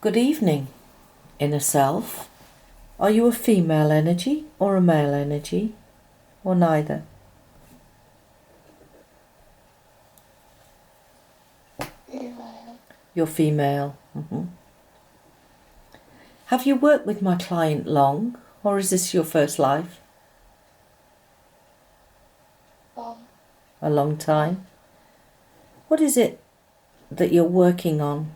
Good evening, inner self. Are you a female energy or a male energy, or neither? Female. You're female. Have you worked with my client long, or is this your first life? Long. A long time. What is it that you're working on?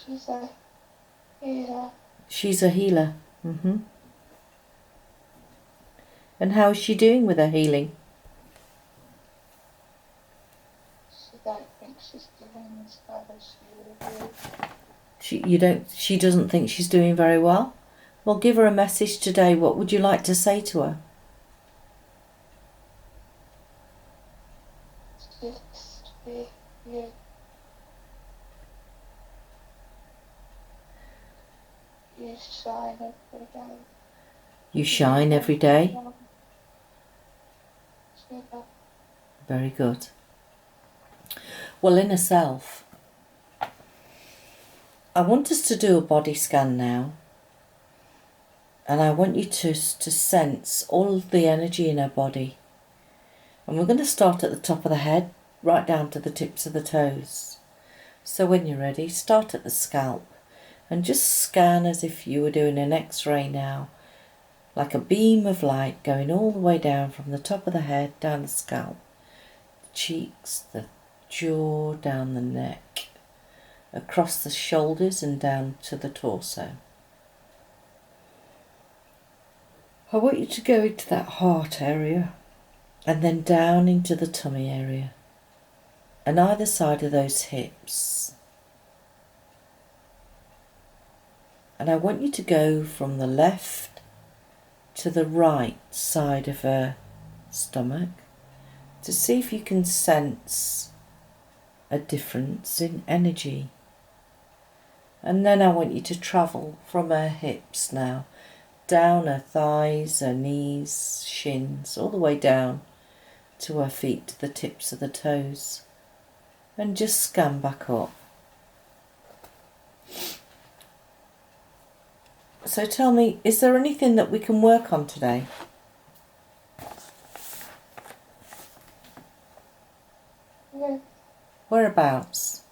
She's a healer. She's a healer. And how is she doing with her healing? She don't think she's doing as well as she would. She doesn't think she's doing very well? Well, give her a message today. What would you like to say to her? Just be you. You shine every day. You shine every day? Sugar. Very good. Well, inner self, I want us to do a body scan now. And I want you to sense all of the energy in her body. And we're going to start at the top of the head, right down to the tips of the toes. So when you're ready, start at the scalp. And just scan as if you were doing an X-ray now. Like a beam of light going all the way down from the top of the head, down the scalp. The cheeks, the jaw, down the neck. Across the shoulders and down to the torso. I want you to go into that heart area and then down into the tummy area and either side of those hips. And I want you to go from the left to the right side of her stomach to see if you can sense a difference in energy. And then I want you to travel from her hips now, down her thighs, her knees, shins, all the way down to her feet, to the tips of the toes. And just scan back up. So tell me, is there anything that we can work on today? Yeah. Whereabouts?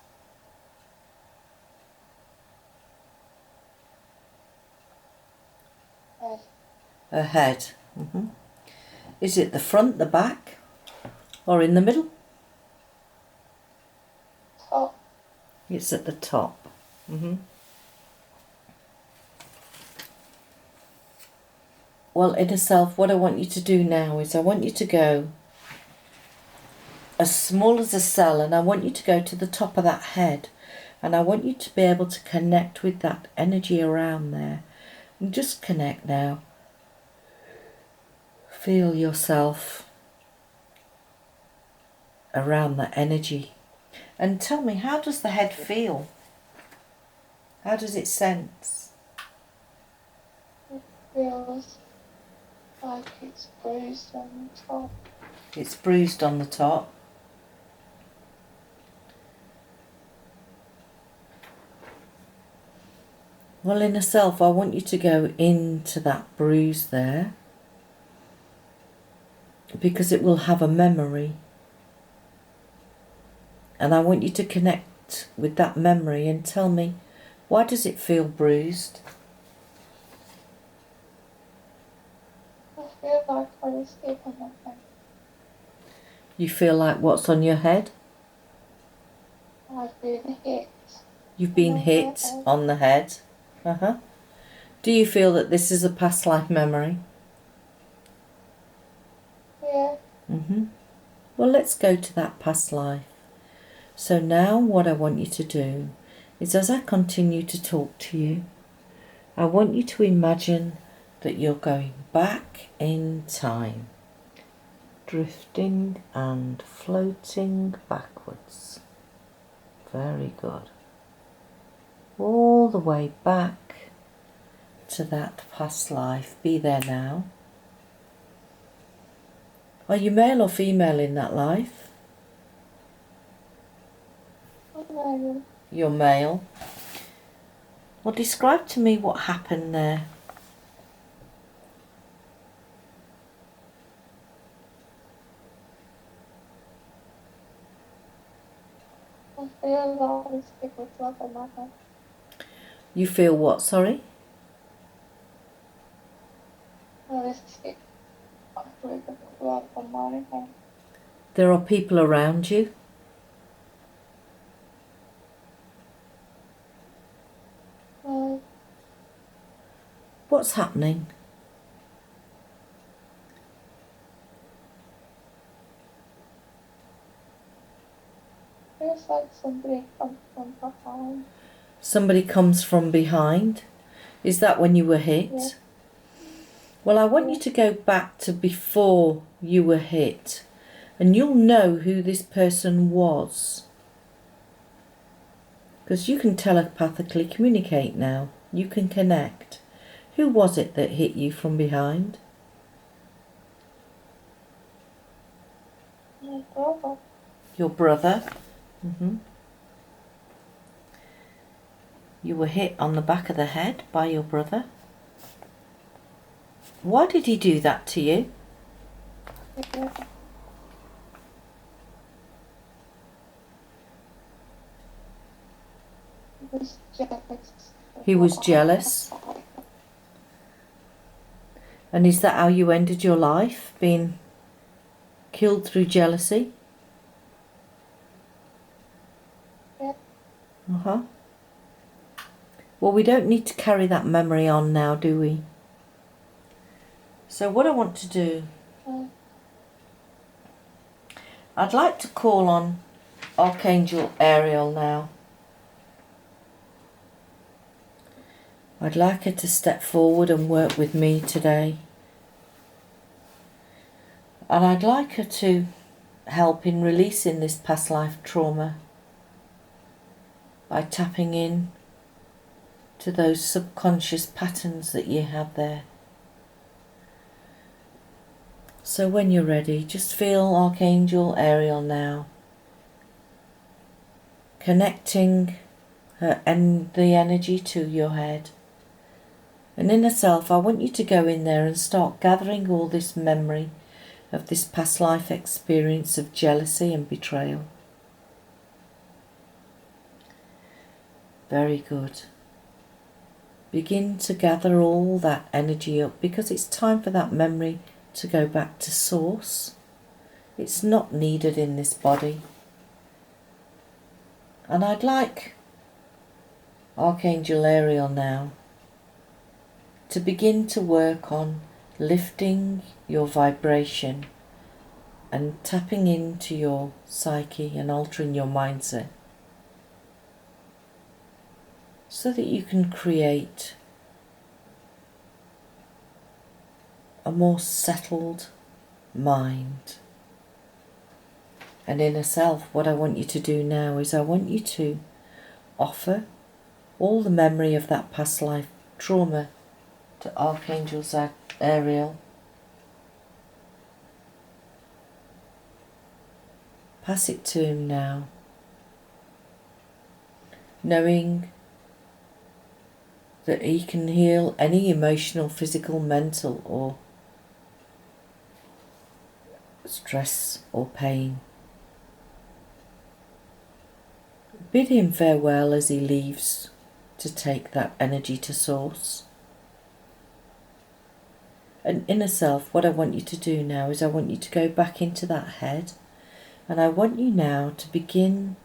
Head. Her head. Is it the front, the back, or in the middle? Top. It's at the top. Well, inner self, what I want you to do now is I want you to go as small as a cell, and I want you to go to the top of that head, and I want you to be able to connect with that energy around there. And just connect now. Feel yourself around that energy. And tell me, how does the head feel? How does it sense? It feels like it's bruised on the top. It's bruised on the top. Well, inner self, I want you to go into that bruise there because it will have a memory. And I want you to connect with that memory and tell me, why does it feel bruised? I feel like I was hit on my head. You feel like what's on your head? I've been hit. You've been hit on the head. Do you feel that this is a past life memory? Yeah. Well, let's go to that past life. So now what I want you to do is, as I continue to talk to you, I want you to imagine that you're going back in time, drifting and floating backwards. Very good. All the way back to that past life. Be there now. Are you male or female in that life? You're male. Well, describe to me what happened there. I feel all these people love another. You feel what, sorry? All these people love another. There are people around you. What's happening? Feels like somebody comes from behind. Somebody comes from behind. Is that when you were hit? Yeah. Well, I want you to go back to before you were hit, and you'll know who this person was. Because you can telepathically communicate now. You can connect. Who was it that hit you from behind? My brother. Your brother? You were hit on the back of the head by your brother? Why did he do that to you? Yeah. He was jealous. He was jealous. And is that how you ended your life? Being killed through jealousy? Yeah. Well, we don't need to carry that memory on now, do we? So what I want to do, I'd like to call on Archangel Ariel now. I'd like her to step forward and work with me today. And I'd like her to help in releasing this past life trauma by tapping in to those subconscious patterns that you have there. So when you're ready, just feel Archangel Ariel now connecting her and the energy to your head. And inner self, I want you to go in there and start gathering all this memory of this past life experience of jealousy and betrayal. Very good. Begin to gather all that energy up, because it's time for that memory to go back to source. It's not needed in this body. And I'd like Archangel Ariel now to begin to work on lifting your vibration and tapping into your psyche and altering your mindset so that you can create a more settled mind. And inner self, what I want you to do now is I want you to offer all the memory of that past life trauma to Archangel Ariel. Pass it to him now, knowing that he can heal any emotional, physical, mental or stress or pain. Bid him farewell as he leaves to take that energy to source. And inner self, what I want you to do now is I want you to go back into that head, and I want you now to begin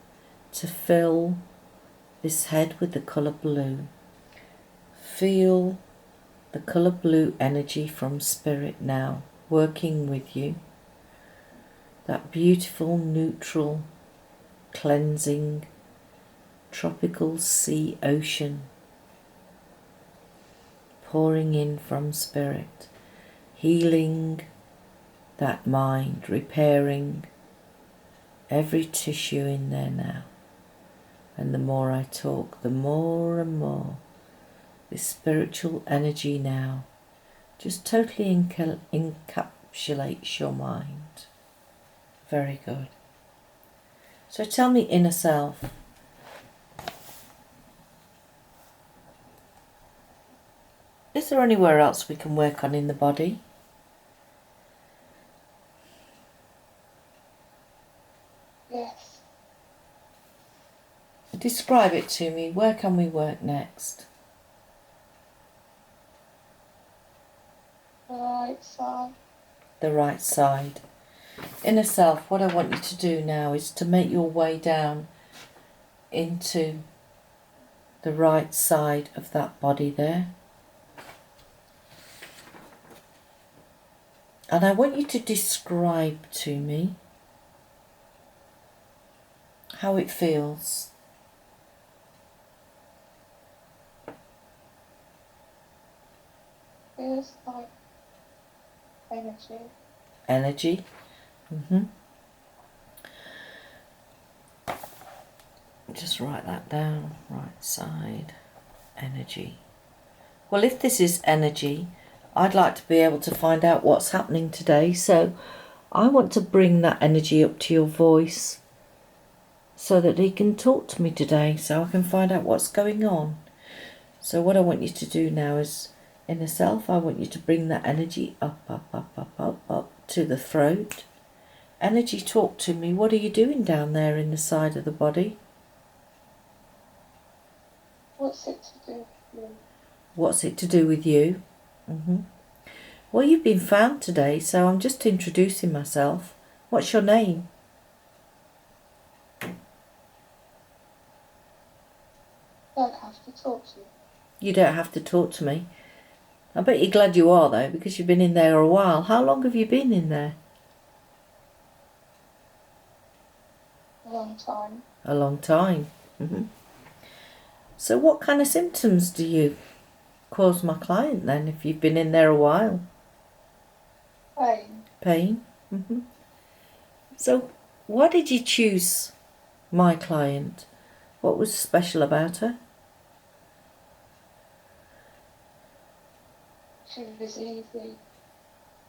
to fill this head with the colour blue. Feel the colour blue energy from Spirit now working with you. That beautiful, neutral, cleansing, tropical sea ocean pouring in from Spirit, healing that mind, repairing every tissue in there now. And the more I talk, the more and more this spiritual energy now just totally encapsulates your mind. Very good. So tell me, inner self, Is there anywhere else we can work on in the body? Yes. Describe it to me. Where can we work next? The right side. The right side. Inner self, what I want you to do now is to make your way down into the right side of that body there. And I want you to describe to me how it feels. Feels like energy. Energy. Just write that down. Right side. Energy. Well, if this is energy, I'd like to be able to find out what's happening today. So I want to bring that energy up to your voice so that he can talk to me today, so I can find out what's going on. So what I want you to do now is, inner self, I want you to bring that energy up, up, up, up, up, up to the throat. Energy, talk to me. What are you doing down there in the side of the body? What's it to do with you? What's it to do with you? Well, you've been found today, so I'm just introducing myself. What's your name? Don't have to talk to you. You don't have to talk to me. I bet you're glad you are, though, because you've been in there a while. How long have you been in there? A long time. A long time. So what kind of symptoms do you cause my client then, if you've been in there a while? Pain. Pain? So why did you choose my client? What was special about her? She was easy.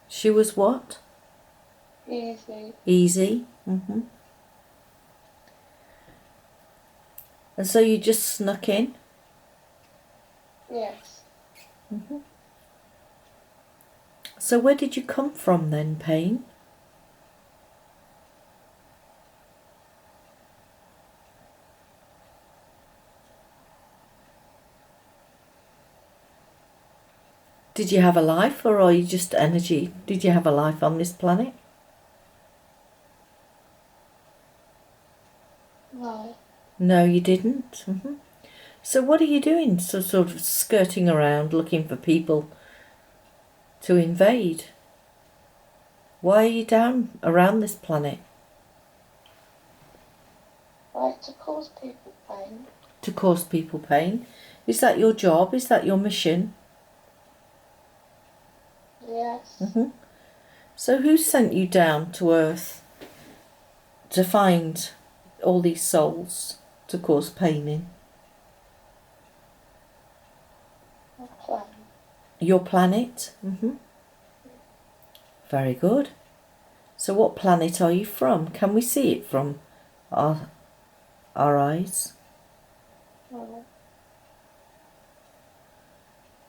She was what? Easy. Easy. And so you just snuck in? Yes. So where did you come from then, Pain? Did you have a life, or are you just energy? Did you have a life on this planet? No. No, you didn't. So what are you doing? So sort of skirting around looking for people to invade? Why are you down around this planet? Like to cause people pain. To cause people pain? Is that your job? Is that your mission? Yes. So who sent you down to Earth to find all these souls to cause pain in? A plan. Your planet? Very good. So what planet are you from? Can we see it from our eyes? No.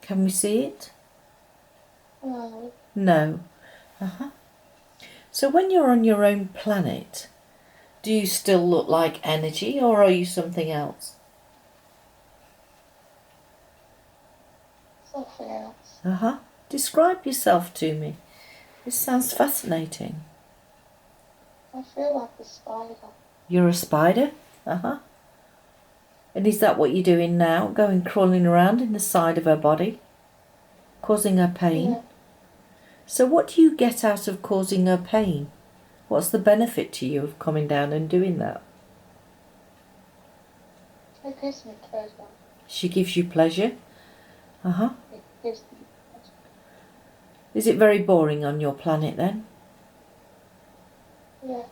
Can we see it? No. No. So when you're on your own planet, do you still look like energy, or are you something else? Something else. Describe yourself to me. This sounds fascinating. I feel like a spider. You're a spider? And is that what you're doing now? Going crawling around in the side of her body? Causing her pain? Yeah. So what do you get out of causing her pain? What's the benefit to you of coming down and doing that? It gives me pleasure. She gives you pleasure? It gives me pleasure. Is it very boring on your planet then? Yeah.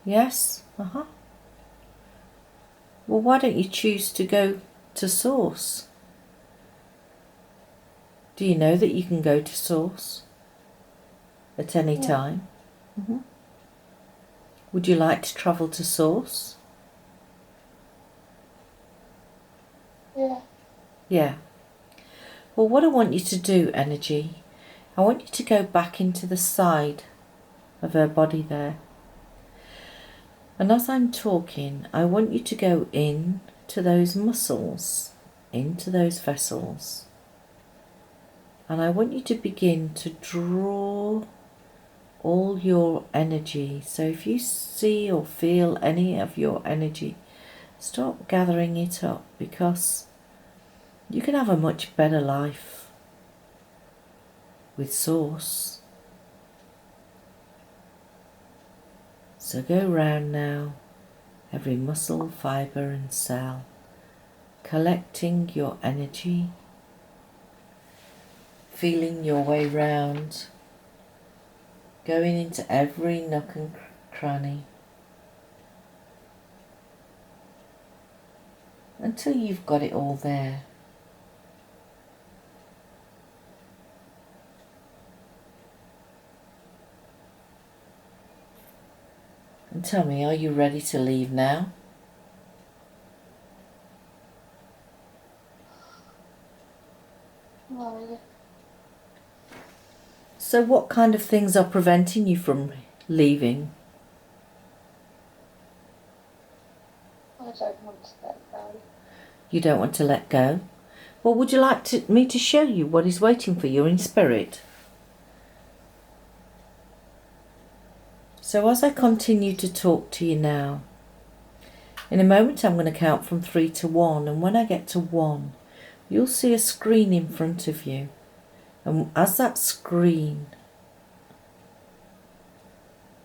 Yes? Well, why don't you choose to go to Source? Do you know that you can go to Source at any time? Would you like to travel to Source? Yeah. Yeah. Well, what I want you to do, energy, I want you to go back into the side of her body there. And as I'm talking, I want you to go in to those muscles, into those vessels. And I want you to begin to draw all your energy. So if you see or feel any of your energy, stop gathering it up, because you can have a much better life with Source. So go round now, every muscle, fibre and cell, collecting your energy, feeling your way round, going into every nook and cranny, until you've got it all there. And tell me, are you ready to leave now? Not really. So what kind of things are preventing you from leaving? I don't want to let go. You don't want to let go? Well, would you like me to show you what is waiting for you in spirit? So as I continue to talk to you now, in a moment I'm going to count from 3 to 1, and when I get to 1, you'll see a screen in front of you. And as that screen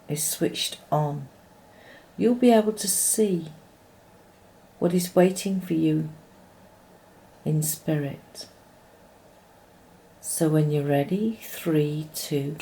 is switched on, you'll be able to see what is waiting for you in spirit. So when you're ready, 3, 2,